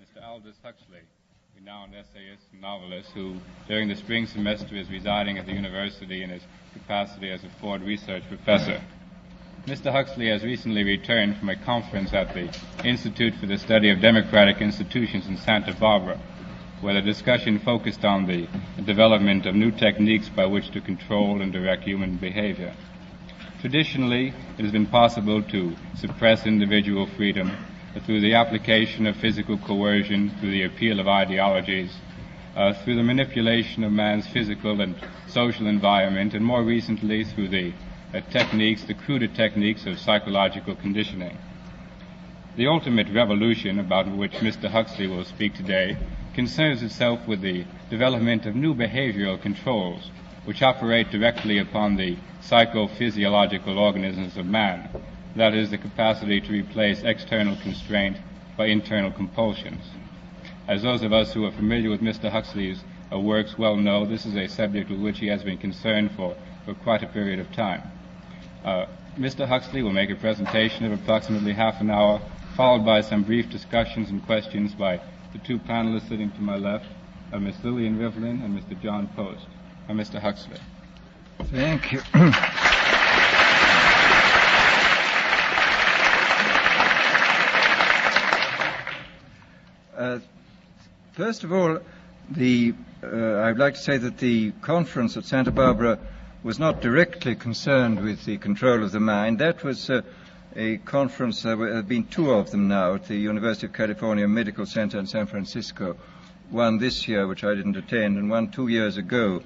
Mr. Aldous Huxley, renowned essayist and novelist who, during the spring semester, is residing at the university in his capacity as a Ford Research Professor. Mr. Huxley has recently returned from a conference at the Institute for the Study of Democratic Institutions in Santa Barbara, where the discussion focused on the development of new techniques by which to control and direct human behavior. Traditionally, it has been possible to suppress individual freedom through the application of physical coercion, through the appeal of ideologies, through the manipulation of man's physical and social environment, and more recently through the cruder techniques of psychological conditioning. The ultimate revolution about which Mr. Huxley will speak today concerns itself with the development of new behavioral controls which operate directly upon the psychophysiological organisms of man, that is, the capacity to replace external constraint by internal compulsions. As those of us who are familiar with Mr. Huxley's works well know, this is a subject with which he has been concerned for quite a period of time. Mr. Huxley will make a presentation of approximately half an hour, followed by some brief discussions and questions by the two panelists sitting to my left, Ms. Lillian Rivlin and Mr. John Post. Mr. Huxley. Thank you. First of all, I'd like to say that the conference at Santa Barbara was not directly concerned with the control of the mind. That was a conference, there have been two of them now at the University of California Medical Center in San Francisco, one this year, which I didn't attend, and one 2 years ago,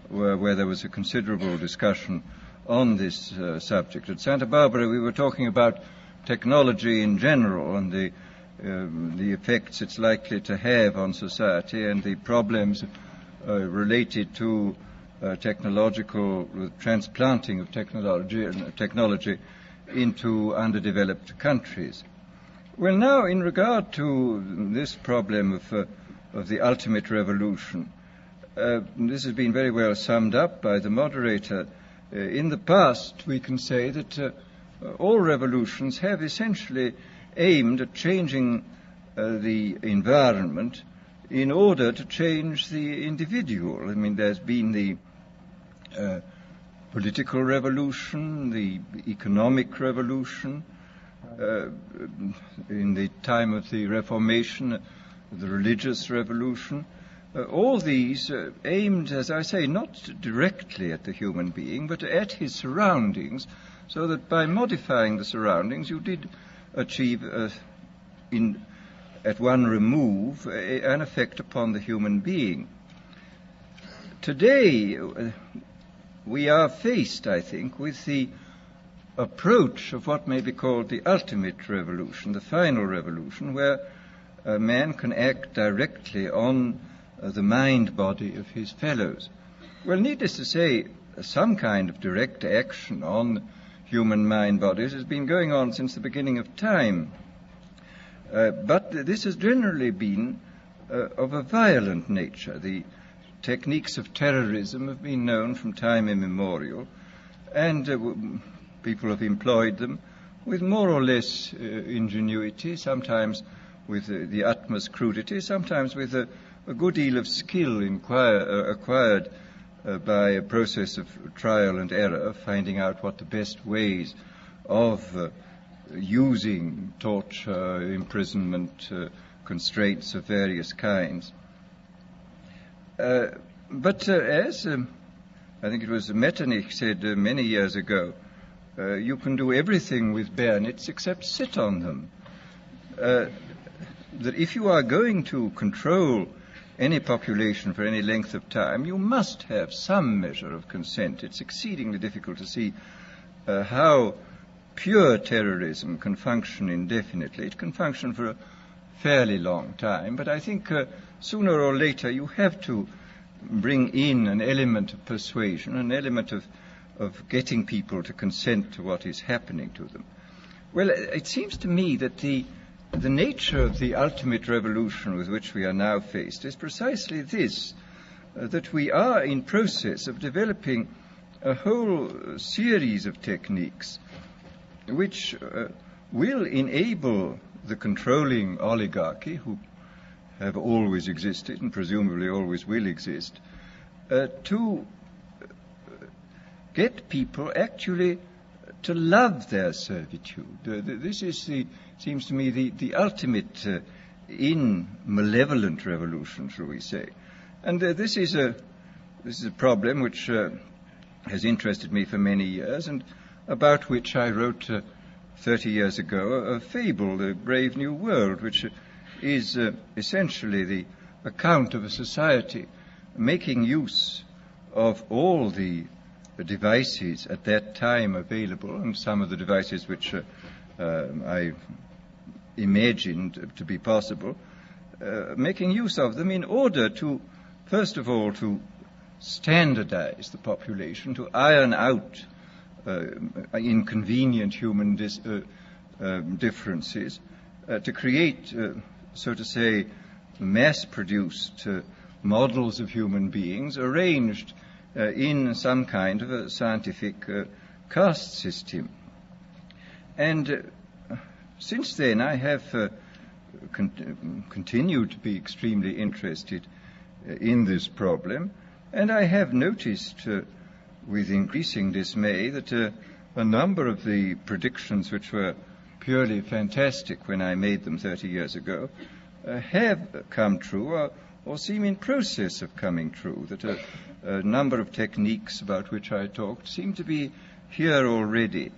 where there was a considerable discussion on this subject. At Santa Barbara, we were talking about technology in general and the effects it's likely to have on society and the problems related to technological transplanting of technology into underdeveloped countries. Well, now, in regard to this problem of the ultimate revolution, this has been very well summed up by the moderator. In the past, we can say that all revolutions have essentially aimed at changing the environment in order to change the individual. I mean, there's been the political revolution, the economic revolution, in the time of the Reformation, the religious revolution. All these aimed, as I say, not directly at the human being, but at his surroundings, so that by modifying the surroundings, you did achieve, at one remove, an effect upon the human being. Today, we are faced, I think, with the approach of what may be called the ultimate revolution, the final revolution, where a man can act directly on the mind-body of his fellows. Well, needless to say, some kind of direct action on human mind-bodies has been going on since the beginning of time. But this has generally been of a violent nature. The techniques of terrorism have been known from time immemorial, and people have employed them with more or less ingenuity, sometimes with the utmost crudity, sometimes with a good deal of skill acquired by a process of trial and error, finding out what the best ways of using torture, imprisonment, constraints of various kinds. But as I think it was Metternich said many years ago, you can do everything with bayonets except sit on them. That if you are going to control any population for any length of time, you must have some measure of consent. It's exceedingly difficult to see how pure terrorism can function indefinitely. It can function for a fairly long time, but I think sooner or later you have to bring in an element of persuasion, an element of getting people to consent to what is happening to them. Well, it seems to me that the nature of the ultimate revolution with which we are now faced is precisely this, that we are in process of developing a whole series of techniques which will enable the controlling oligarchy, who have always existed and presumably always will exist, to get people actually to love their servitude. This is seems to me the ultimate in malevolent revolution, shall we say. And this is a problem which has interested me for many years, and about which I wrote 30 years ago a fable, The Brave New World, which is essentially the account of a society making use of all the devices at that time available, and some of the devices which I imagined to be possible, making use of them in order to, first of all, to standardize the population, to iron out inconvenient human differences, to create, so to say, mass-produced models of human beings arranged in some kind of a scientific caste system. And since then I have continued to be extremely interested in this problem, and I have noticed with increasing dismay that a number of the predictions which were purely fantastic when I made them 30 years ago have come true or seem in process of coming true, that a number of techniques about which I talked seem to be here already,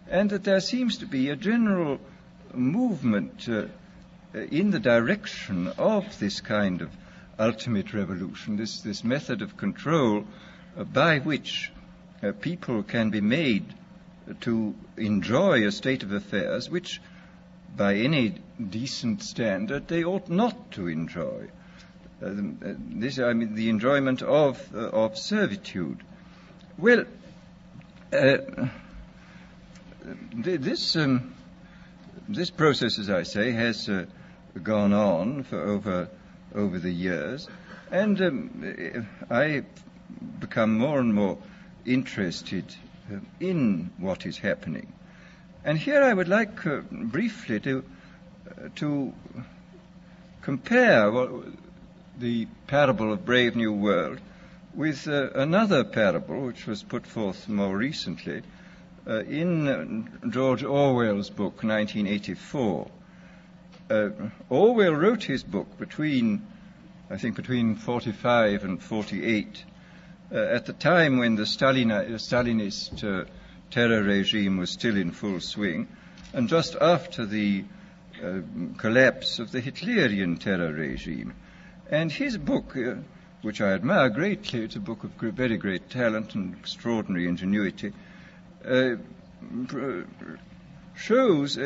and that there seems to be a general movement in the direction of this kind of ultimate revolution, this method of control by which people can be made to enjoy a state of affairs which, by any decent standard, they ought not to enjoy. I mean the enjoyment of servitude. Well, this process, as I say, has gone on for over the years, and I become more and more interested in what is happening. And here I would like briefly to compare the parable of Brave New World with another parable which was put forth more recently in George Orwell's book, 1984. Orwell wrote his book between 45 and 48, at the time when the Stalinist terror regime was still in full swing, and just after the collapse of the Hitlerian terror regime. And his book, which I admire greatly, it's a book of very great talent and extraordinary ingenuity, shows,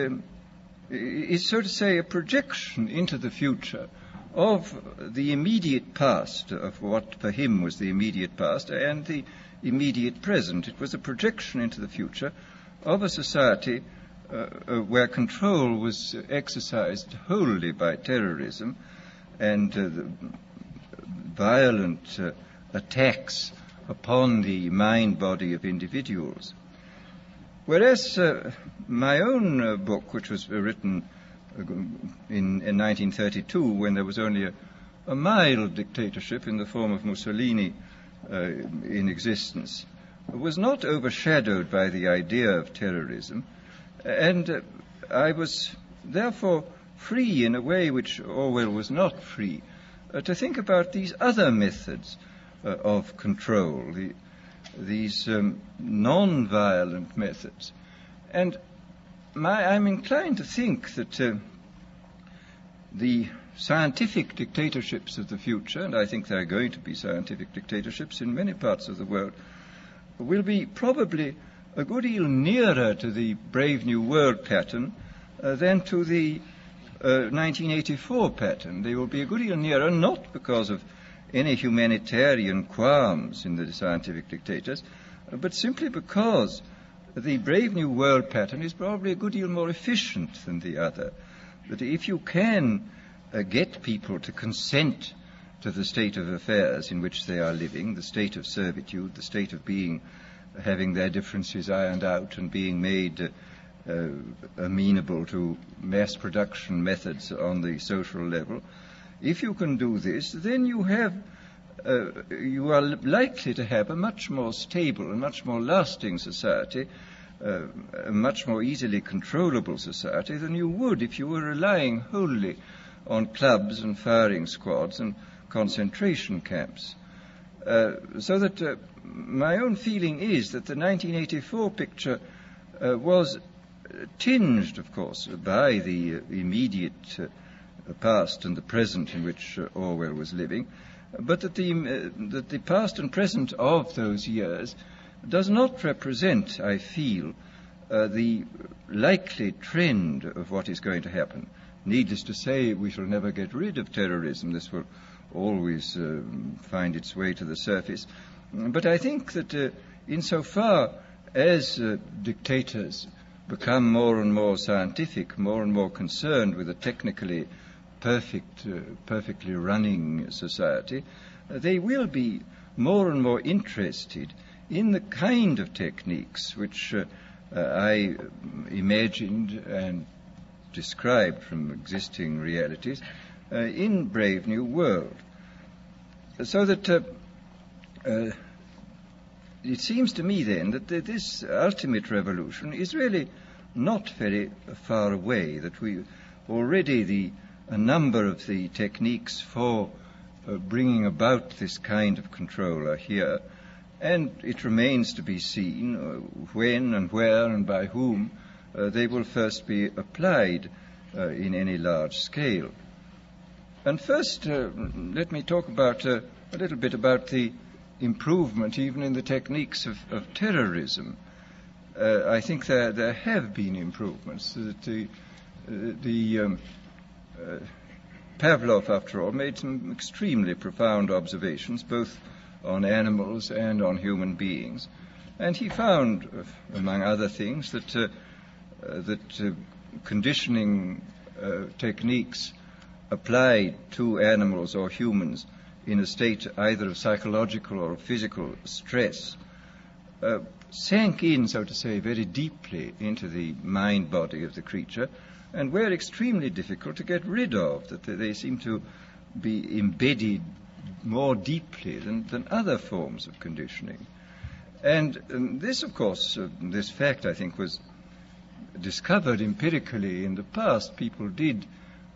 is so to say, a projection into the future of the immediate past, of what for him was the immediate past and the immediate present. It was a projection into the future of a society where control was exercised wholly by terrorism and violent attacks upon the mind body of individuals. Whereas my own book, which was written in 1932, when there was only a mild dictatorship in the form of Mussolini in existence, was not overshadowed by the idea of terrorism, and I was therefore free in a way which Orwell was not free, to think about these other methods of control, these non-violent methods. And I'm inclined to think that the scientific dictatorships of the future, and I think there are going to be scientific dictatorships in many parts of the world, will be probably a good deal nearer to the Brave New World pattern than to the 1984 pattern. They will be a good deal nearer, not because of any humanitarian qualms in the scientific dictators, but simply because the Brave New World pattern is probably a good deal more efficient than the other. That if you can get people to consent to the state of affairs in which they are living, the state of servitude, the state of having their differences ironed out and being made amenable to mass production methods on the social level, if you can do this, then you are likely to have a much more stable and much more lasting society, a much more easily controllable society than you would if you were relying wholly on clubs and firing squads and concentration camps. So that my own feeling is that the 1984 picture was tinged, of course, by the immediate past and the present in which Orwell was living, but that the past and present of those years does not represent, I feel, the likely trend of what is going to happen. Needless to say, we shall never get rid of terrorism. This will always find its way to the surface. But I think that insofar as dictators become more and more scientific, more and more concerned with a technically perfectly running society, they will be more and more interested in the kind of techniques which I imagined and described from existing realities in Brave New World. So that it seems to me then that this ultimate revolution is really not very far away, that we already a number of the techniques for bringing about this kind of control are here, and it remains to be seen when and where and by whom they will first be applied in any large scale. And first, let me talk about a little bit about the improvement even in the techniques of terrorism. I think there have been improvements. That Pavlov, after all, made some extremely profound observations, both on animals and on human beings. And he found, among other things, that conditioning techniques applied to animals or humans in a state either of psychological or physical stress sank in, so to say, very deeply into the mind body of the creature, and were extremely difficult to get rid of, that they seem to be embedded more deeply than other forms of conditioning. And this, of course, this fact, I think, was discovered empirically in the past. People did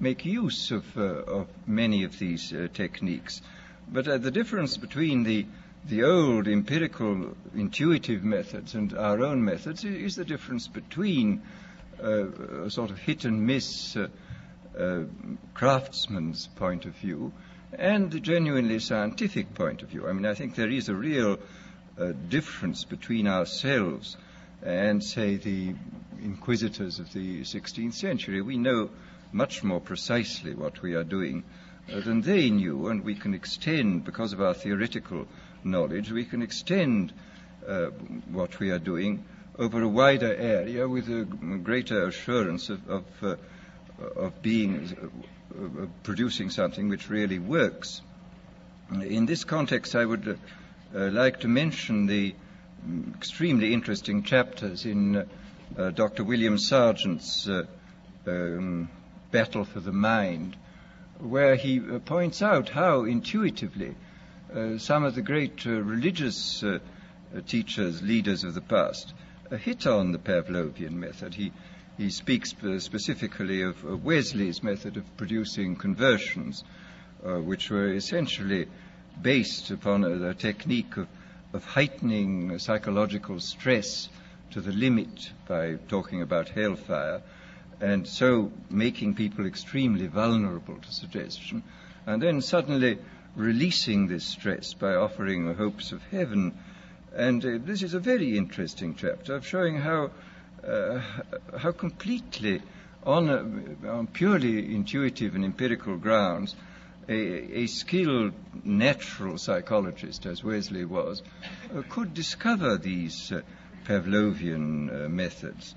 make use of many of these techniques. But the difference between the old empirical intuitive methods and our own methods is the difference between a sort of hit and miss craftsman's point of view and the genuinely scientific point of view. I mean, I think there is a real difference between ourselves and, say, the inquisitors of the 16th century. We know much more precisely what we are doing than they knew, and we can extend, because of our theoretical knowledge, we can extend what we are doing over a wider area with a greater assurance of producing something which really works. In this context, I would like to mention the extremely interesting chapters in Dr. William Sargent's Battle for the Mind, where he points out how intuitively some of the great religious teachers, leaders of the past, hit on the Pavlovian method. He speaks specifically of Wesley's method of producing conversions, which were essentially based upon a technique of heightening psychological stress to the limit by talking about hellfire, and so making people extremely vulnerable to suggestion, and then suddenly releasing this stress by offering hopes of heaven. And this is a very interesting chapter of showing how completely, on purely intuitive and empirical grounds, a skilled natural psychologist, as Wesley was, could discover these Pavlovian methods.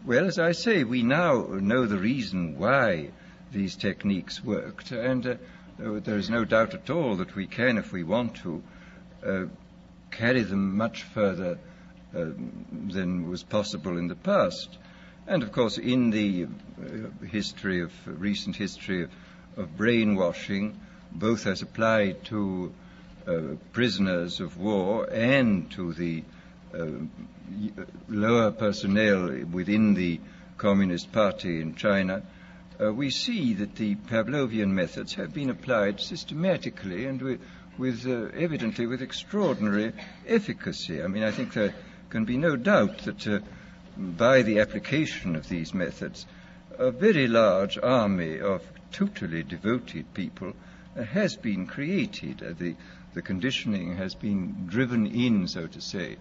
Well, as I say, we now know the reason why these techniques worked, and there is no doubt at all that we can, if we want to, carry them much further than was possible in the past. And of course, in the recent history brainwashing, both as applied to prisoners of war and to the lower personnel within the Communist Party in China, we see that the Pavlovian methods have been applied systematically and evidently with extraordinary efficacy. I mean, I think there can be no doubt that by the application of these methods, a very large army of totally devoted people has been created. The conditioning has been driven in, so to say,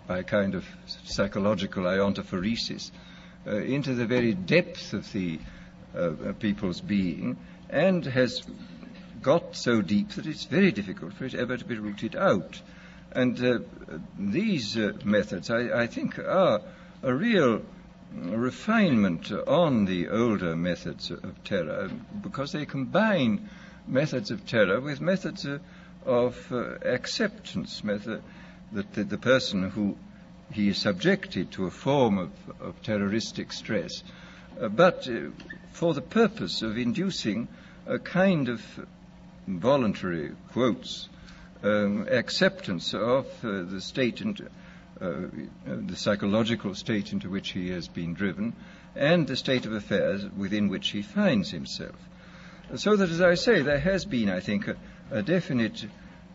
by a kind of psychological iontophoresis into the very depth of the people's being, and has got so deep that it's very difficult for it ever to be rooted out. And these methods, I think, are a real refinement on the older methods of terror, because they combine methods of terror with methods of acceptance, that the person who he is subjected to a form of terroristic stress, but for the purpose of inducing a kind of voluntary, quotes, acceptance of the state and the psychological state into which he has been driven, and the state of affairs within which he finds himself. So that, as I say, there has been, I think, a definite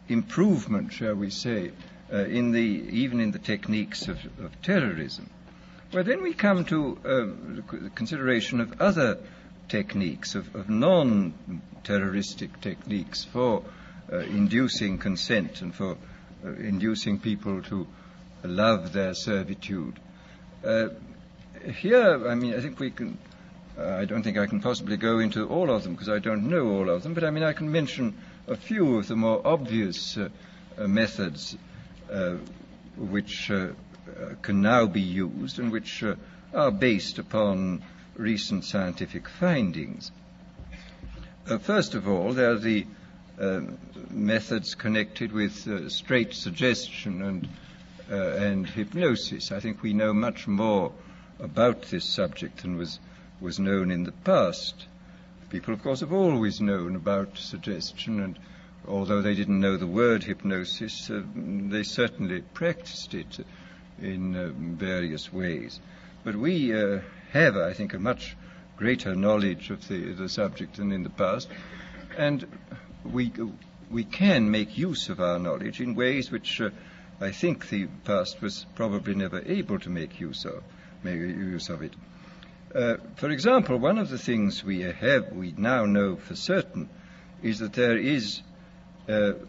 improvement, shall we say, even in the techniques of terrorism. Well, then we come to the consideration of other techniques, of non-terroristic techniques for inducing consent and for inducing people to love their servitude. Here, I mean, I think we can, I don't think I can possibly go into all of them because I don't know all of them, but I mean, I can mention a few of the more obvious methods which can now be used and which are based upon recent scientific findings. First of all, there are the methods connected with straight suggestion and hypnosis. I think we know much more about this subject than was known in the past. People, of course, have always known about suggestion, and although they didn't know the word hypnosis, they certainly practiced it in various ways. But we have, I think, a much greater knowledge of the subject than in the past, and we can make use of our knowledge in ways which I think the past was probably never able to make use of it. For example, one of the things we now know for certain is that there is, of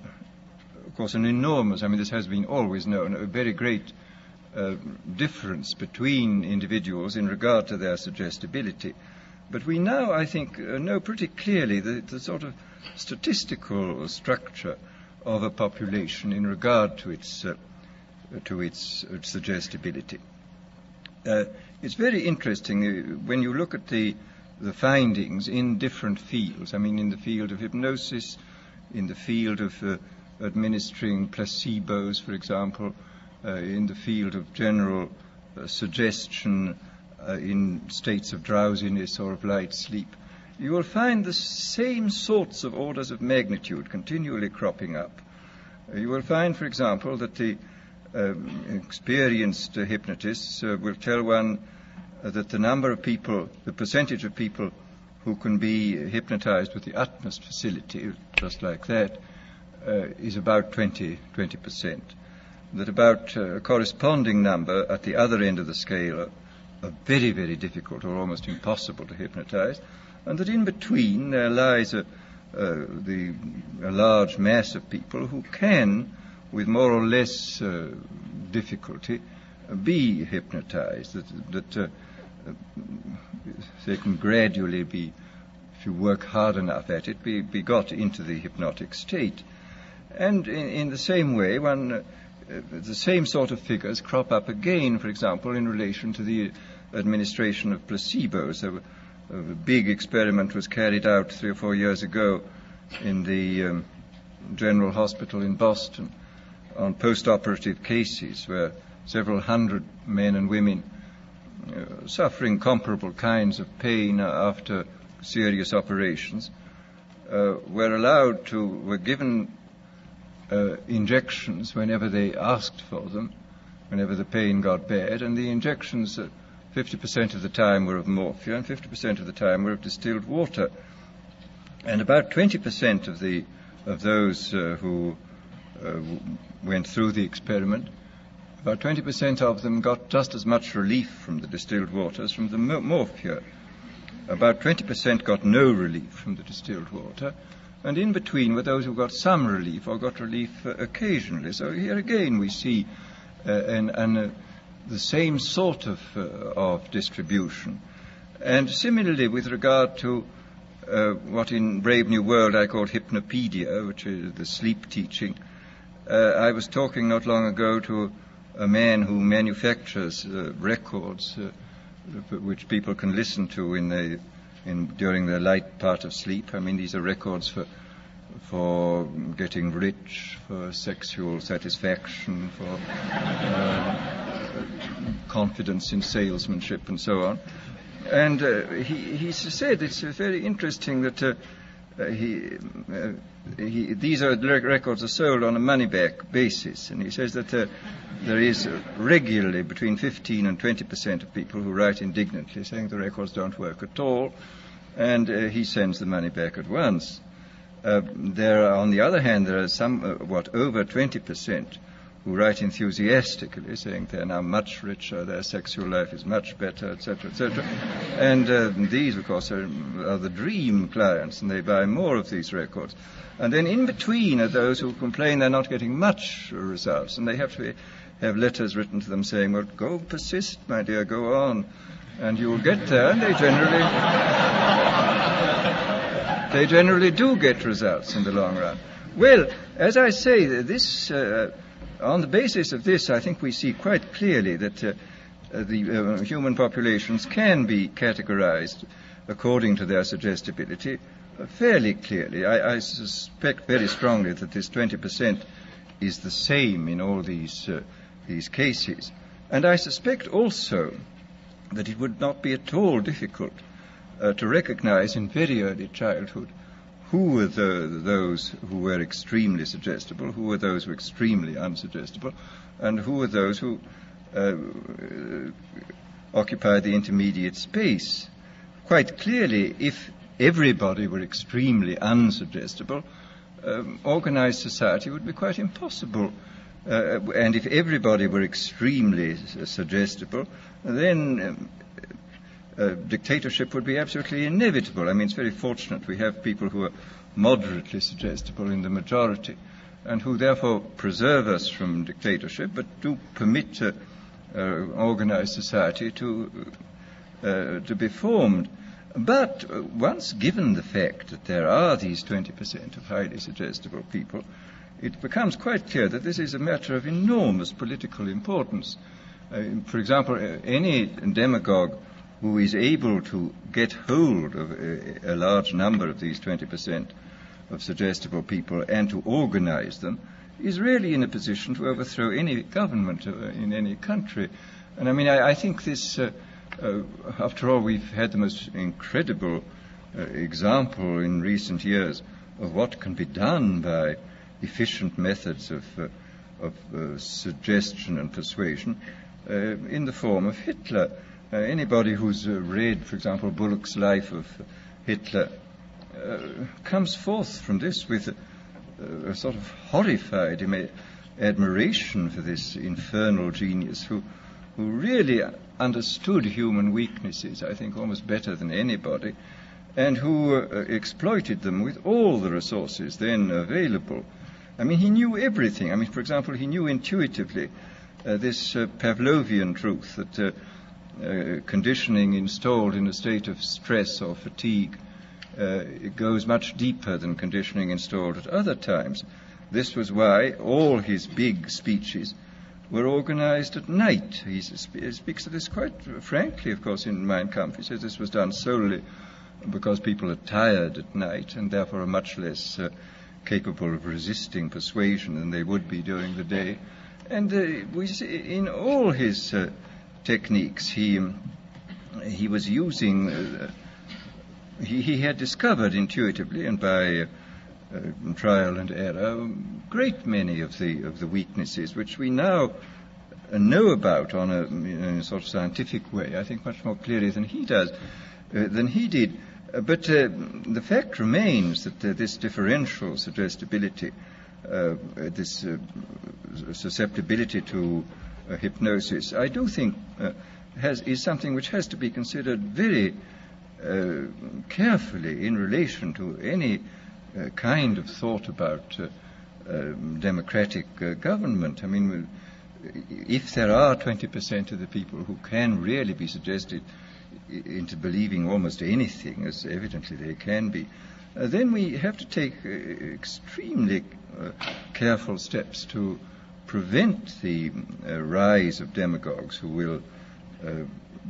course, an enormous, I mean, this has been always known, a very great difference between individuals in regard to their suggestibility. But we now, I think, know pretty clearly the sort of statistical structure of a population in regard to its suggestibility. It's very interesting when you look at the findings in different fields. I mean, in the field of hypnosis, in the field of administering placebos, for example, in the field of general suggestion in states of drowsiness or of light sleep, you will find the same sorts of orders of magnitude continually cropping up. You will find, for example, that the experienced hypnotists will tell one that the number of people, the percentage of people who can be hypnotized with the utmost facility, just like that, is about 20%. That about a corresponding number at the other end of the scale are very, very difficult or almost impossible to hypnotize, and that in between there lies a large mass of people who can, with more or less difficulty, be hypnotized, that they can gradually be, if you work hard enough at it, be got into the hypnotic state. And in the same way, the same sort of figures crop up again, for example, in relation to the administration of placebos. A big experiment was carried out 3 or 4 years ago in the General Hospital in Boston on post-operative cases where several hundred men and women suffering comparable kinds of pain after serious operations were given injections whenever they asked for them, whenever the pain got bad, and the injections 50% of the time were of morphia and 50% of the time were of distilled water. And about 20% of those who went through the experiment, about 20% of them got just as much relief from the distilled water as from the morphia. About 20% got no relief from the distilled water, and in between were those who got some relief or got relief occasionally. So here again we see the same sort of distribution. And similarly with regard to what in Brave New World I call hypnopedia, which is the sleep teaching, I was talking not long ago to a man who manufactures records which people can listen to during the light part of sleep. I mean, these are records for getting rich, for sexual satisfaction, for confidence in salesmanship, and so on. And he said it's very interesting that these records are sold on a money-back basis, and he says that there is regularly between 15 and 20% of people who write indignantly saying the records don't work at all, and he sends the money back at once. On the other hand, there are some, over 20% who write enthusiastically, saying they're now much richer, their sexual life is much better, etc., etc. And these, of course, are the dream clients, and they buy more of these records. And then in between are those who complain they're not getting much results, and they have to have letters written to them saying, well, go persist, my dear, go on, and you will get there. And they generally do get results in the long run. Well, as I say, this on the basis of this, I think we see quite clearly that the human populations can be categorized according to their suggestibility fairly clearly. I suspect very strongly that this 20% is the same in all these cases. And I suspect also that it would not be at all difficult to recognize in very early childhood who were those who were extremely suggestible, who were those who were extremely unsuggestible, and who were those who occupied the intermediate space. Quite clearly, if everybody were extremely unsuggestible, organized society would be quite impossible. And if everybody were extremely suggestible, then dictatorship would be absolutely inevitable. I mean, it's very fortunate we have people who are moderately suggestible in the majority and who therefore preserve us from dictatorship, but do permit organized society to be formed. But once given the fact that there are these 20% of highly suggestible people, it becomes quite clear that this is a matter of enormous political importance. For example, any demagogue who is able to get hold of a large number of these 20% of suggestible people and to organize them is really in a position to overthrow any government in any country. And I mean, I think this, after all, we've had the most incredible example in recent years of what can be done by efficient methods of suggestion and persuasion in the form of Hitler. Anybody who's read, for example, Bullock's Life of Hitler comes forth from this with a sort of horrified admiration for this infernal genius who really understood human weaknesses, I think, almost better than anybody, and who exploited them with all the resources then available. I mean, he knew everything. I mean, for example, he knew intuitively this Pavlovian truth that conditioning installed in a state of stress or fatigue it goes much deeper than conditioning installed at other times. This was why all his big speeches were organized at night. He speaks of this quite frankly, of course, in Mein Kampf. He says this was done solely because people are tired at night and therefore are much less capable of resisting persuasion than they would be during the day. And we see in all his techniques, he was using he had discovered intuitively and by trial and error a great many of the weaknesses which we now know about in a sort of scientific way, I think much more clearly than he did. But the fact remains that this differential suggestibility, this susceptibility to hypnosis, I do think is something which has to be considered very carefully in relation to any kind of thought about democratic government. I mean, if there are 20% of the people who can really be suggested into believing almost anything, as evidently they can be, then we have to take extremely careful steps to prevent the rise of demagogues who will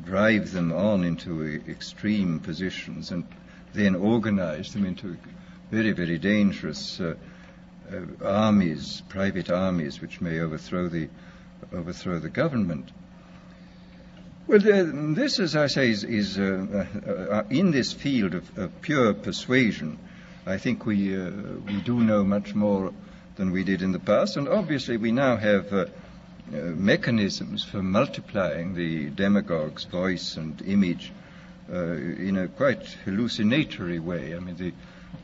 drive them on into extreme positions and then organize them into very, very dangerous armies, private armies, which may overthrow the government. Well, this, as I say, is in this field of pure persuasion. I think we do know much more than we did in the past, and obviously we now have mechanisms for multiplying the demagogue's voice and image in a quite hallucinatory way. I mean, the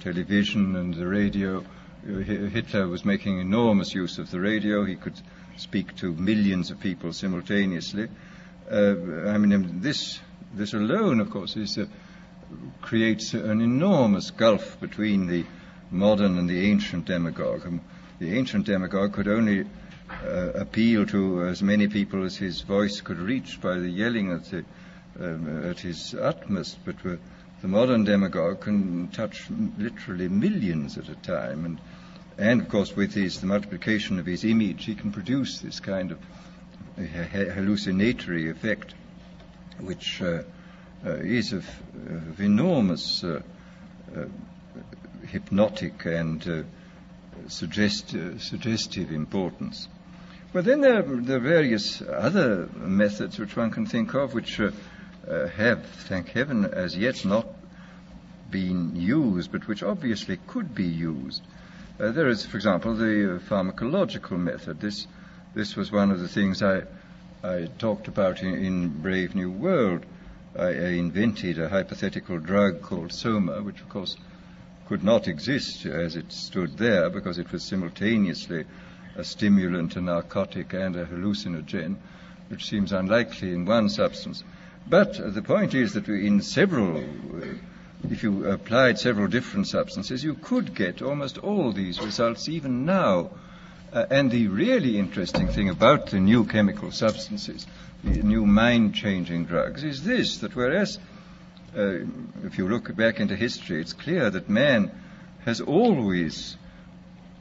television and the radio. Hitler was making enormous use of the radio. He could speak to millions of people simultaneously. I mean, this alone, of course, creates an enormous gulf between the modern and the ancient demagogue. The ancient demagogue could only appeal to as many people as his voice could reach by the yelling at his utmost, but the modern demagogue can touch literally millions at a time, and of course with the multiplication of his image, he can produce this kind of hallucinatory effect, which is of enormous hypnotic and suggestive importance. But then there are various other methods which one can think of, which have, thank heaven, as yet not been used, but which obviously could be used. There is, for example, the pharmacological method. This was one of the things I talked about in Brave New World. I invented a hypothetical drug called soma, which of course could not exist as it stood there, because it was simultaneously a stimulant, a narcotic, and a hallucinogen, which seems unlikely in one substance. But the point is that if you applied several different substances, you could get almost all these results even now. And the really interesting thing about the new chemical substances, the new mind-changing drugs, is this, that whereas, if you look back into history, it's clear that man has always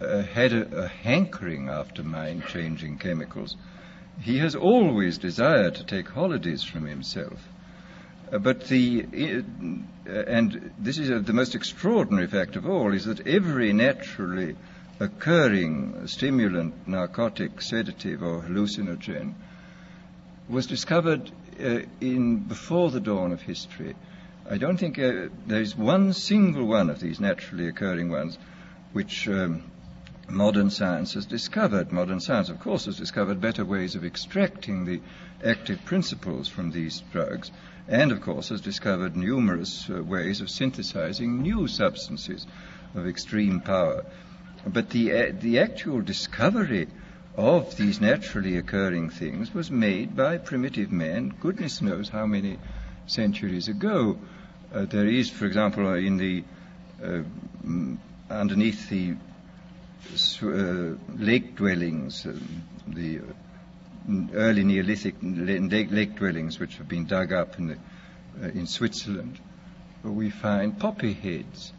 had a hankering after mind-changing chemicals. He has always desired to take holidays from himself. But and this is the most extraordinary fact of all, is that every naturally occurring stimulant, narcotic, sedative, or hallucinogen was discovered before the dawn of history. I don't think there is one single one of these naturally occurring ones which modern science has discovered. Modern science, of course, has discovered better ways of extracting the active principles from these drugs, and, of course, has discovered numerous ways of synthesizing new substances of extreme power. But the actual discovery of these naturally occurring things was made by primitive men, goodness knows how many centuries ago. There is, for example, underneath the lake dwellings, the early Neolithic lake dwellings which have been dug up in Switzerland, we find poppy heads,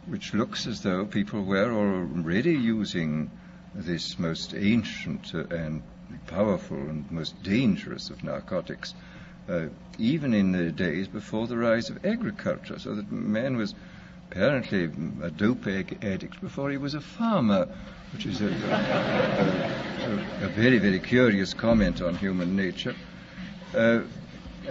which looks as though people were already using this most ancient and powerful and most dangerous of narcotics, even in the days before the rise of agriculture, so that man was apparently a dope addict before he was a farmer, which is a very, very curious comment on human nature.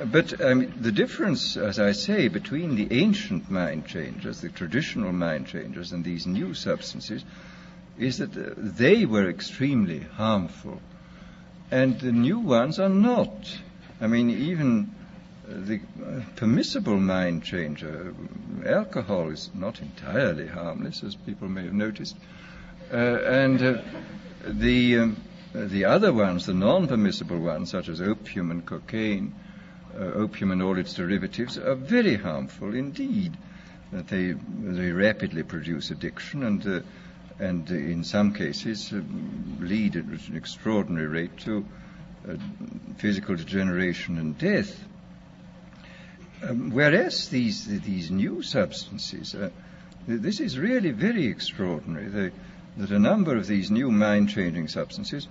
But the difference, as I say, between the ancient mind changers, the traditional mind changers, and these new substances is that they were extremely harmful, and the new ones are not. I mean, even the permissible mind changer, alcohol, is not entirely harmless, as people may have noticed, and the other ones, the non-permissible ones, such as opium and cocaine, opium and all its derivatives, are very harmful indeed. That they rapidly produce addiction and in some cases lead at an extraordinary rate to physical degeneration and death. Whereas these new substances, this is really very extraordinary. That a number of these new mind-changing substances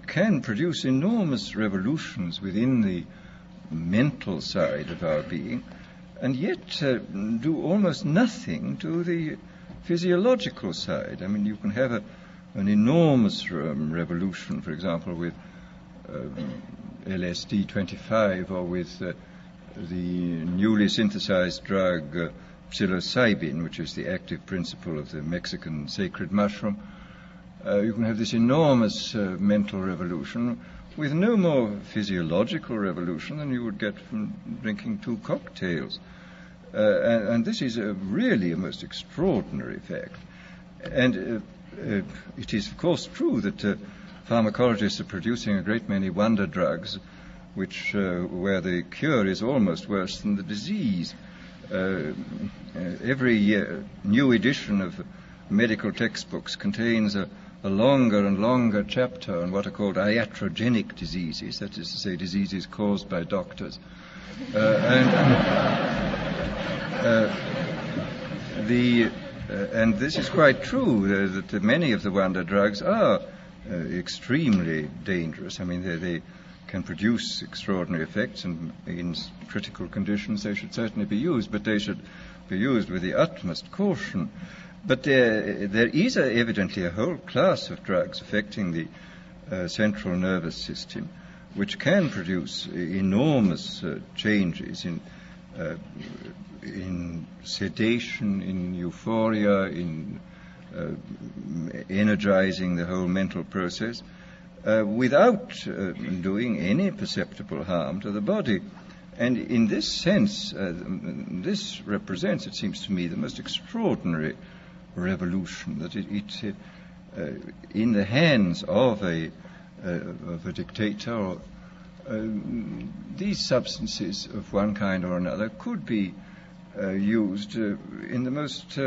can produce enormous revolutions within the mental side of our being, and yet do almost nothing to the physiological side. I mean, you can have an enormous revolution, for example, with LSD 25 or with the newly synthesized drug psilocybin, which is the active principle of the Mexican sacred mushroom. You can have this enormous mental revolution with no more physiological revolution than you would get from drinking 2 cocktails. And this is really a most extraordinary fact. And it is, of course, true that pharmacologists are producing a great many wonder drugs, which where the cure is almost worse than the disease. Every year, new edition of medical textbooks contains a longer and longer chapter on what are called iatrogenic diseases, that is to say, diseases caused by doctors. And this is quite true, that many of the wonder drugs are extremely dangerous. I mean, they can produce extraordinary effects, and in critical conditions they should certainly be used, but they should be used with the utmost caution. But there is evidently a whole class of drugs affecting the central nervous system, which can produce enormous changes in sedation, in euphoria, in energizing the whole mental process, without doing any perceptible harm to the body. And in this sense, this represents, it seems to me, the most extraordinary revolution, that it in the hands of a dictator, these substances of one kind or another could be used in the most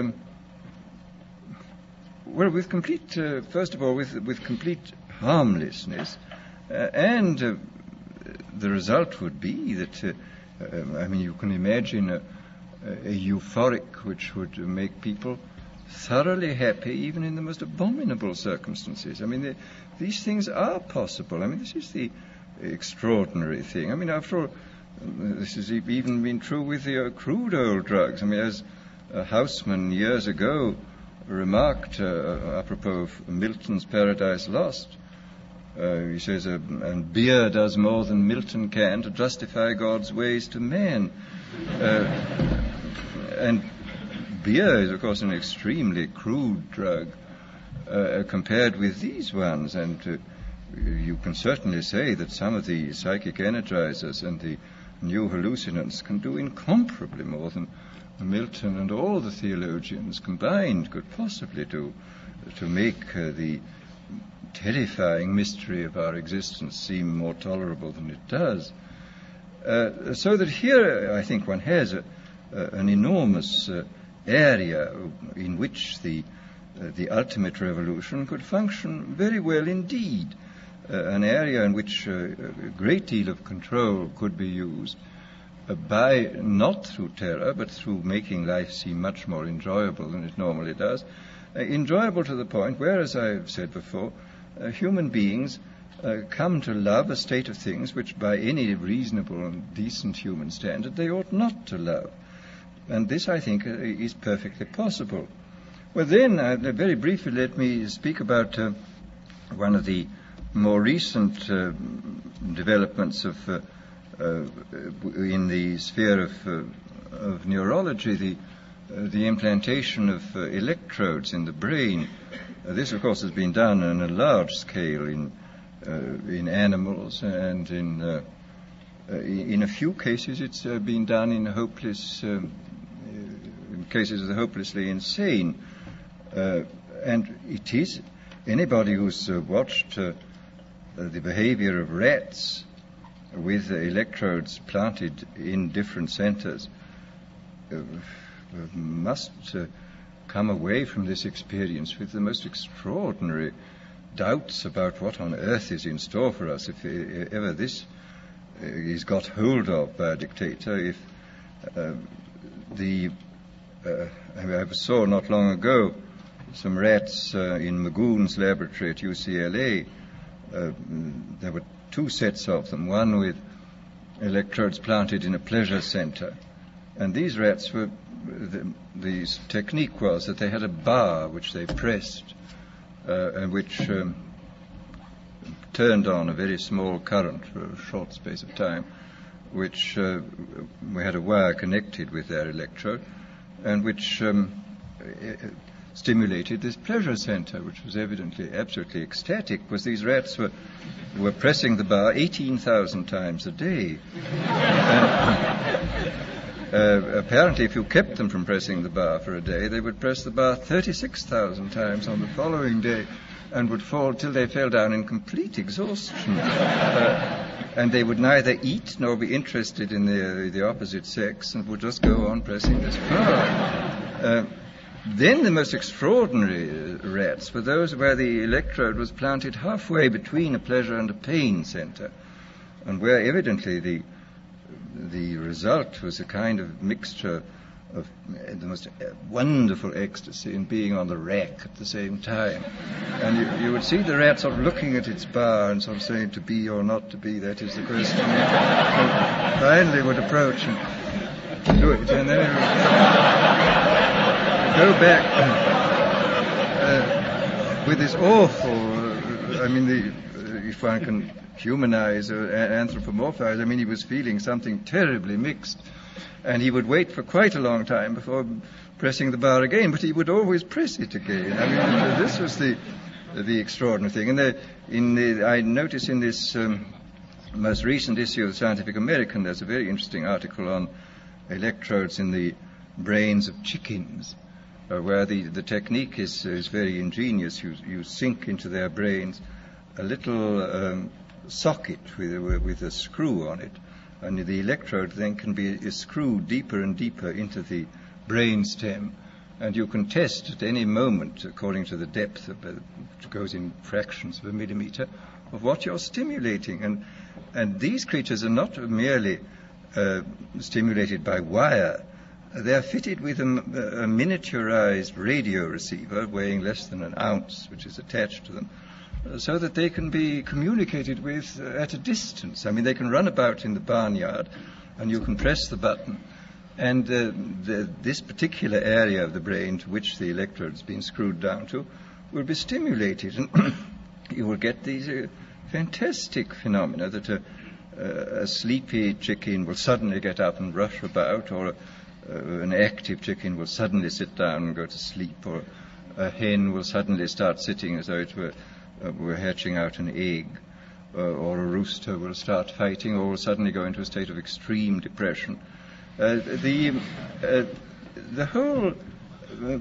with complete, first of all, with complete harmlessness, and the result would be that I mean, you can imagine a euphoric which would make people thoroughly happy even in the most abominable circumstances. I mean, these things are possible. I mean, this is the extraordinary thing. I mean, after all, this has even been true with the crude oil drugs. I mean, as Houseman years ago remarked apropos of Milton's Paradise Lost, he says, and beer does more than Milton can to justify God's ways to man. And beer is, of course, an extremely crude drug compared with these ones, and you can certainly say that some of the psychic energizers and the new hallucinants can do incomparably more than Milton and all the theologians combined could possibly do to make the terrifying mystery of our existence seem more tolerable than it does. So that here, I think, one has an enormous area in which the ultimate revolution could function very well indeed, an area in which a great deal of control could be used by, not through terror, but through making life seem much more enjoyable than it normally does, enjoyable to the point where, as I've said before, human beings come to love a state of things which by any reasonable and decent human standard they ought not to love. And this, I think, is perfectly possible. Well, then, very briefly, let me speak about one of the more recent developments of in the sphere of neurology, the implantation of electrodes in the brain. This, of course, has been done on a large scale in animals, and in a few cases it's been done in cases of the hopelessly insane. And it is anybody who's watched the behavior of rats with electrodes planted in different centers must come away from this experience with the most extraordinary doubts about what on earth is in store for us if ever this is got hold of by a dictator. If I saw not long ago some rats in Magoon's laboratory at UCLA. There were two sets of them, one with electrodes planted in a pleasure center. And these rats were, the technique was that they had a bar which they pressed and which turned on a very small current for a short space of time, which we had a wire connected with their electrode, and which stimulated this pleasure center, which was evidently absolutely ecstatic, because these rats were pressing the bar 18,000 times a day. Apparently, if you kept them from pressing the bar for a day, they would press the bar 36,000 times on the following day, and would fall till they fell down in complete exhaustion. And they would neither eat nor be interested in the opposite sex, and would just go on pressing this bar. Then the most extraordinary rats were those where the electrode was planted halfway between a pleasure and a pain center, and where evidently the result was a kind of mixture of the most wonderful ecstasy and being on the rack at the same time. And you would see the rat sort of looking at its bar and sort of saying, to be or not to be, that is the question. And finally would approach and do it, and then it would go back with this awful, if one can humanize or anthropomorphize, he was feeling something terribly mixed. And he would wait for quite a long time before pressing the bar again, but he would always press it again. This was the extraordinary thing. And I notice in this most recent issue of Scientific American, there's a very interesting article on electrodes in the brains of chickens, where the technique is very ingenious. You sink into their brains a little socket with a screw on it, and the electrode then can be screwed deeper and deeper into the brain stem, and you can test at any moment, according to the depth which goes in fractions of a millimeter, of what you're stimulating. And these creatures are not merely stimulated by wire. They're fitted with a miniaturized radio receiver weighing less than an ounce, which is attached to them, so that they can be communicated with at a distance. They can run about in the barnyard, and you can press the button, and this particular area of the brain to which the electrode's been screwed down to will be stimulated, and you will get these fantastic phenomena that a sleepy chicken will suddenly get up and rush about, or an active chicken will suddenly sit down and go to sleep, or a hen will suddenly start sitting as though it were hatching out an egg, or a rooster will start fighting, or will suddenly go into a state of extreme depression. The whole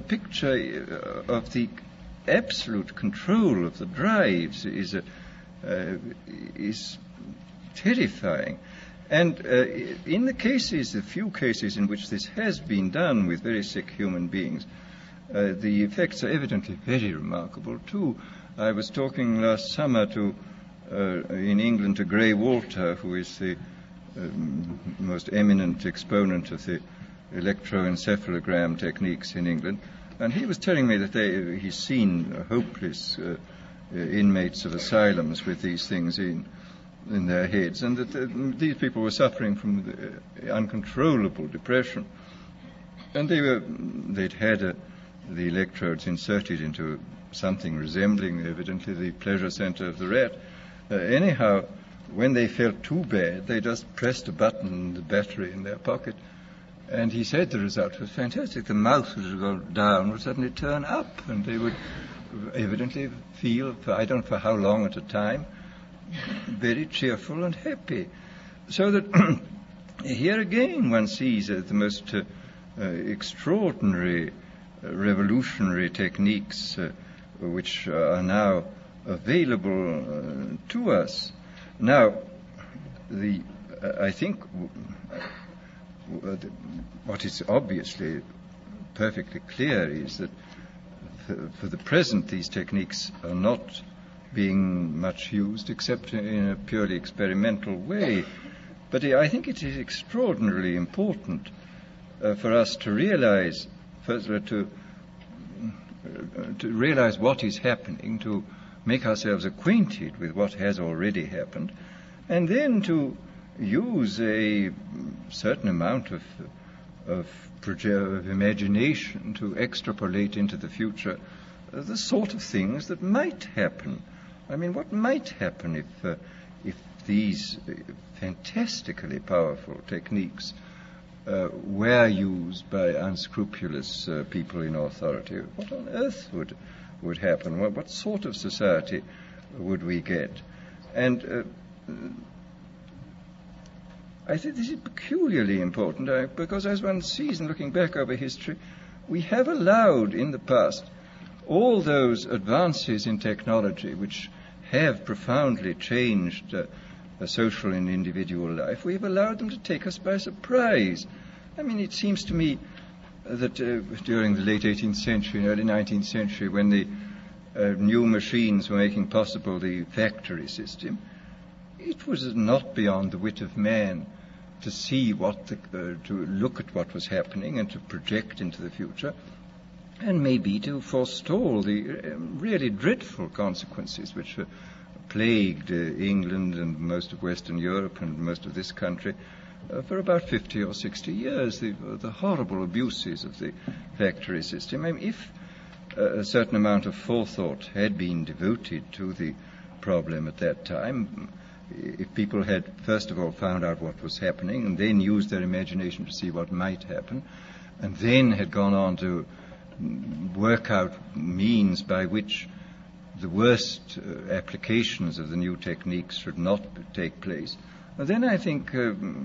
picture of the absolute control of the drives is terrifying. And in the few cases in which this has been done with very sick human beings, the effects are evidently very remarkable too. I was talking last summer in England to Gray Walter, who is the most eminent exponent of the electroencephalogram techniques in England, and he was telling me that he's seen hopeless inmates of asylums with these things in their heads, and that these people were suffering from uncontrollable depression, and they'd had the electrodes inserted into something resembling, evidently, the pleasure center of the rat. Anyhow, when they felt too bad, they just pressed a button on the battery in their pocket. And he said the result was fantastic. The mouse would go down, would suddenly turn up, and they would evidently feel, I don't know for how long at a time, very cheerful and happy. So that here again one sees the most extraordinary, revolutionary techniques which are now available to us. Now, I think what is obviously perfectly clear is that for the present these techniques are not being much used except in a purely experimental way. But I think it is extraordinarily important for us to realize, first of all, to realize what is happening, to make ourselves acquainted with what has already happened, and then to use a certain amount of imagination to extrapolate into the future the sort of things that might happen. I mean, what might happen if these fantastically powerful techniques were used by unscrupulous people in authority? What on earth would happen? What sort of society would we get? And I think this is peculiarly important because as one sees in looking back over history, we have allowed in the past all those advances in technology which have profoundly changed social and individual life. We have allowed them to take us by surprise. I mean, it seems to me that during the late 18th century and early 19th century, when the new machines were making possible the factory system, it was not beyond the wit of man to see to look at what was happening and to project into the future, and maybe to forestall the really dreadful consequences which plagued England and most of Western Europe and most of this country for about 50 or 60 years, the horrible abuses of the factory system. I mean, if a certain amount of forethought had been devoted to the problem at that time, if people had first of all found out what was happening and then used their imagination to see what might happen, and then had gone on to work out means by which the worst applications of the new techniques should not take place, then I think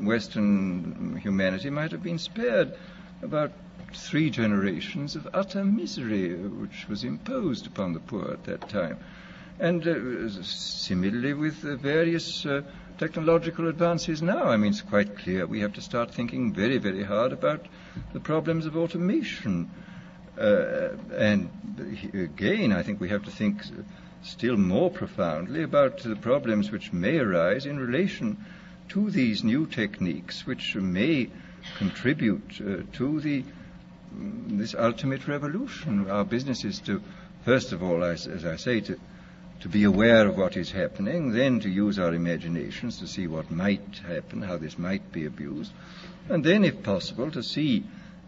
Western humanity might have been spared about 3 generations of utter misery which was imposed upon the poor at that time. And similarly with various technological advances now. I mean, it's quite clear we have to start thinking very, very hard about the problems of automation. And again, I think we have to think still more profoundly about the problems which may arise in relation to these new techniques, which may contribute to this ultimate revolution. Our business is to, first of all, as I say, to be aware of what is happening, then to use our imaginations to see what might happen, how this might be abused, and then, if possible, to see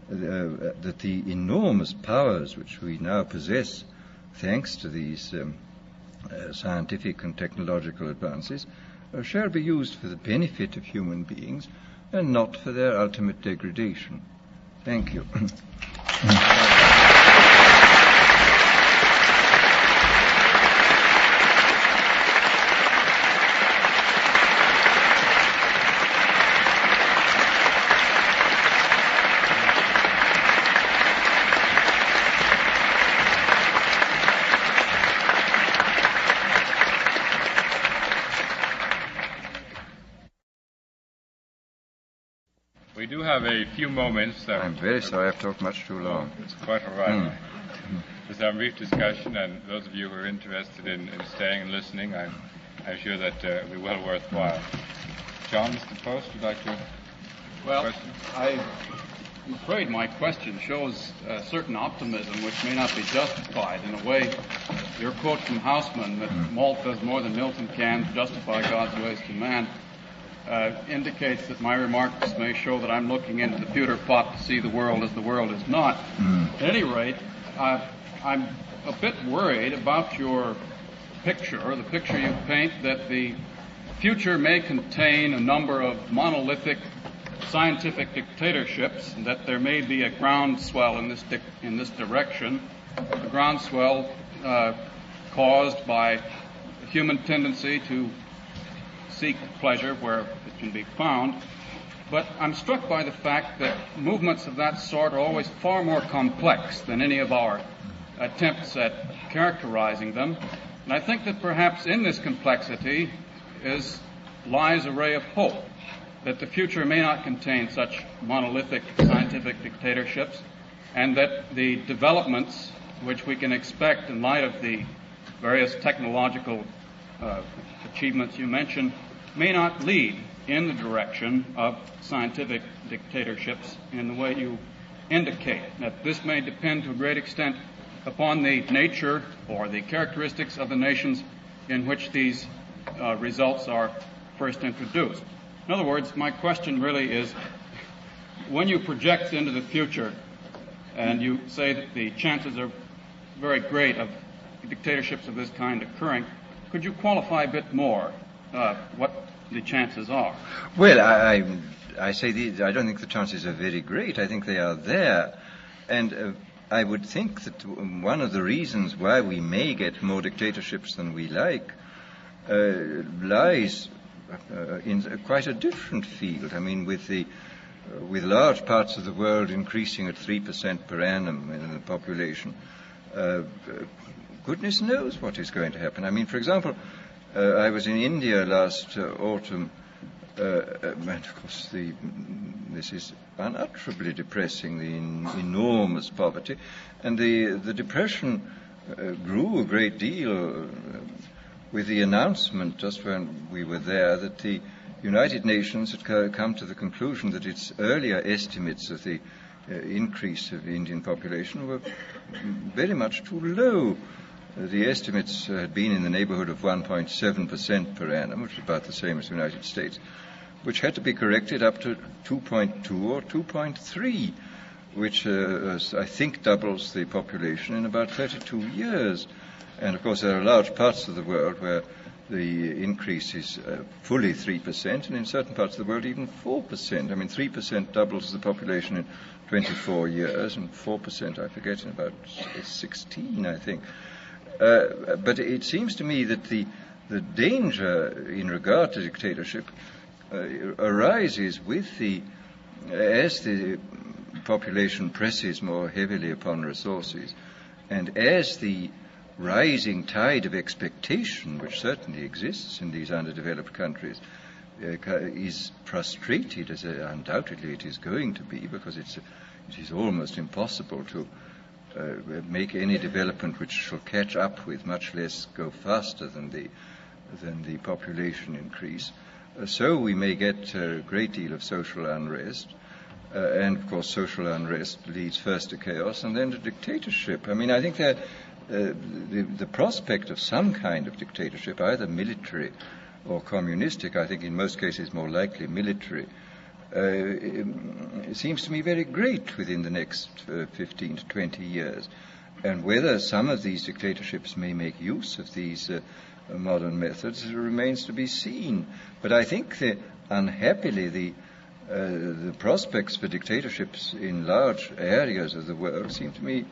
that the enormous powers which we now possess, thanks to these scientific and technological advances, shall be used for the benefit of human beings and not for their ultimate degradation. Thank you. We do have a few moments. I'm very sorry I've talked much too long. It's quite all right. Just have a brief discussion, and those of you who are interested in staying and listening, I'm sure that it'll be well worthwhile. John, Mr. Post, would you like to question? I'm afraid my question shows a certain optimism which may not be justified. In a way, your quote from Haussmann that malt does more than Milton can to justify God's ways to man indicates that my remarks may show that I'm looking into the pewter pot to see the world as the world is not. At any rate, I'm a bit worried about your picture, or the picture you paint, that the future may contain a number of monolithic scientific dictatorships, and that there may be a groundswell in this direction, a groundswell caused by the human tendency to seek pleasure where it can be found. But I'm struck by the fact that movements of that sort are always far more complex than any of our attempts at characterizing them. And I think that perhaps in this complexity lies a ray of hope, that the future may not contain such monolithic scientific dictatorships, and that the developments which we can expect in light of the various technological achievements you mentioned may not lead in the direction of scientific dictatorships in the way you indicate. That this may depend to a great extent upon the nature or the characteristics of the nations in which these results are first introduced. In other words, my question really is, when you project into the future and you say that the chances are very great of dictatorships of this kind occurring, could you qualify a bit more what the chances are? Well, I say I don't think the chances are very great. I think they are there. And I would think that one of the reasons why we may get more dictatorships than we like lies in quite a different field. I mean, with large parts of the world increasing at 3% per annum in the population, goodness knows what is going to happen. I mean, for example, I was in India last autumn, and of course this is unutterably depressing, the enormous poverty, and the depression grew a great deal with the announcement just when we were there that the United Nations had come to the conclusion that its earlier estimates of the increase of the Indian population were very much too low. The estimates had been in the neighborhood of 1.7% per annum, which is about the same as the United States, which had to be corrected up to 2.2 or 2.3, which I think doubles the population in about 32 years. And, of course, there are large parts of the world where the increase is fully 3%, and in certain parts of the world even 4%. I mean, 3% doubles the population in 24 years, and 4%, I forget, in about 16, I think. But it seems to me that the danger in regard to dictatorship arises as the population presses more heavily upon resources, and as the rising tide of expectation, which certainly exists in these underdeveloped countries, is frustrated, as undoubtedly it is going to be, because it is almost impossible to make any development which shall catch up with, much less go faster than the population increase. So we may get a great deal of social unrest, and of course social unrest leads first to chaos and then to dictatorship. I mean, I think that the prospect of some kind of dictatorship, either military or communistic, I think in most cases more likely military, it seems to me very great within the next 15 to 20 years. And whether some of these dictatorships may make use of these modern methods remains to be seen. But I think unhappily the prospects for dictatorships in large areas of the world seem to me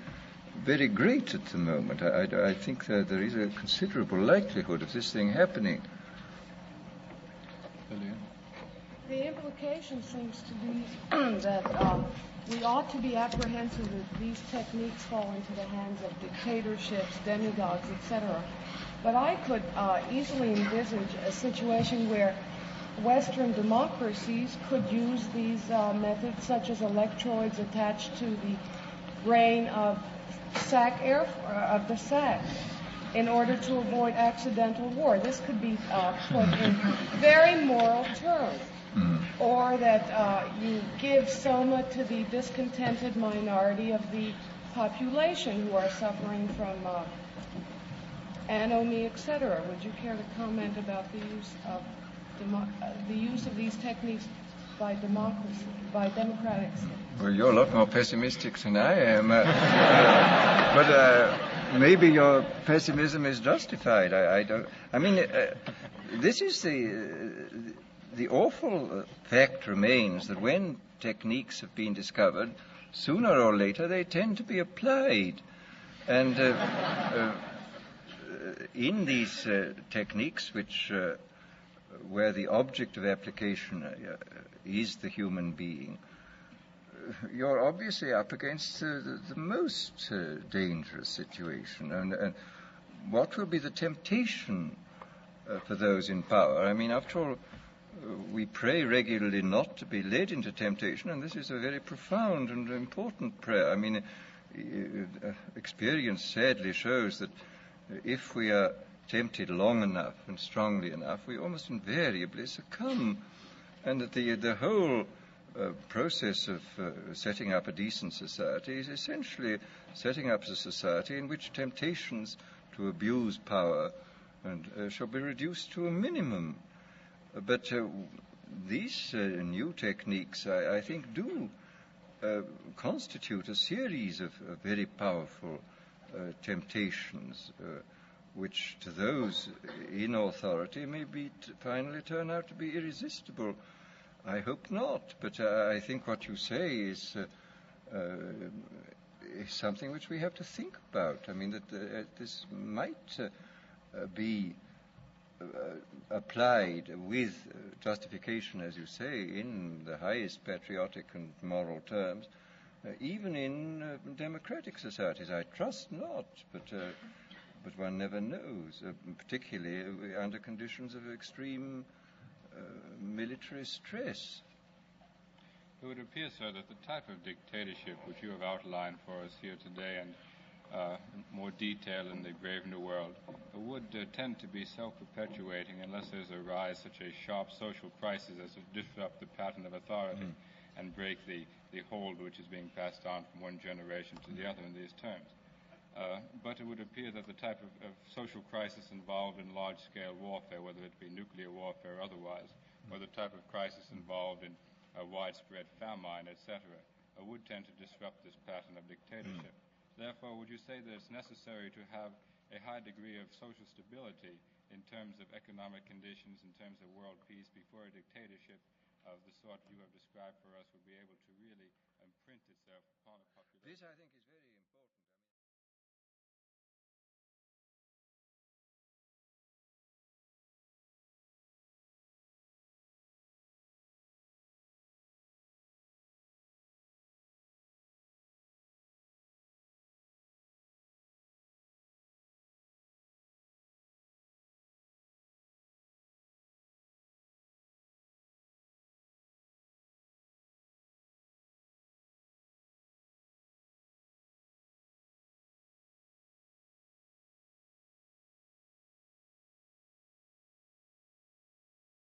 very great at the moment. I think that there is a considerable likelihood of this thing happening. The implication seems to be that we ought to be apprehensive that these techniques fall into the hands of dictatorships, demagogues, etc. But I could easily envisage a situation where Western democracies could use these methods, such as electrodes attached to the brain of the sac, in order to avoid accidental war. This could be put in very moral terms. Mm-hmm. Or that you give soma to the discontented minority of the population who are suffering from anomie, etc. Would you care to comment about the use of these techniques by democratic states? Well, you're a lot more pessimistic than I am. But maybe your pessimism is justified. I don't. I mean, this is the awful fact remains that when techniques have been discovered, sooner or later they tend to be applied. And in these techniques, where the object of application is the human being, you're obviously up against the most dangerous situation. And what will be the temptation for those in power? I mean, after all, we pray regularly not to be led into temptation, and this is a very profound and important prayer. I mean, experience sadly shows that if we are tempted long enough and strongly enough, we almost invariably succumb, and that the whole process of setting up a decent society is essentially setting up a society in which temptations to abuse power and shall be reduced to a minimum. But these new techniques, I think, do constitute a series of very powerful temptations, which to those in authority may finally turn out to be irresistible. I hope not, but I think what you say is something which we have to think about. I mean, that this might be applied with justification, as you say, in the highest patriotic and moral terms, even in democratic societies. I trust not, but one never knows, particularly under conditions of extreme military stress. It would appear, sir, that the type of dictatorship which you have outlined for us here today and more detail in the Brave New World would tend to be self-perpetuating unless there's a rise such a sharp social crisis as to disrupt the pattern of authority and break the hold which is being passed on from one generation to the other in these terms. But it would appear that the type of social crisis involved in large-scale warfare, whether it be nuclear warfare or otherwise, or the type of crisis involved in widespread famine, etc., would tend to disrupt this pattern of dictatorship. Therefore, would you say that it's necessary to have a high degree of social stability in terms of economic conditions, in terms of world peace, before a dictatorship of the sort you have described for us would be able to really imprint itself upon a population? This, I think, is very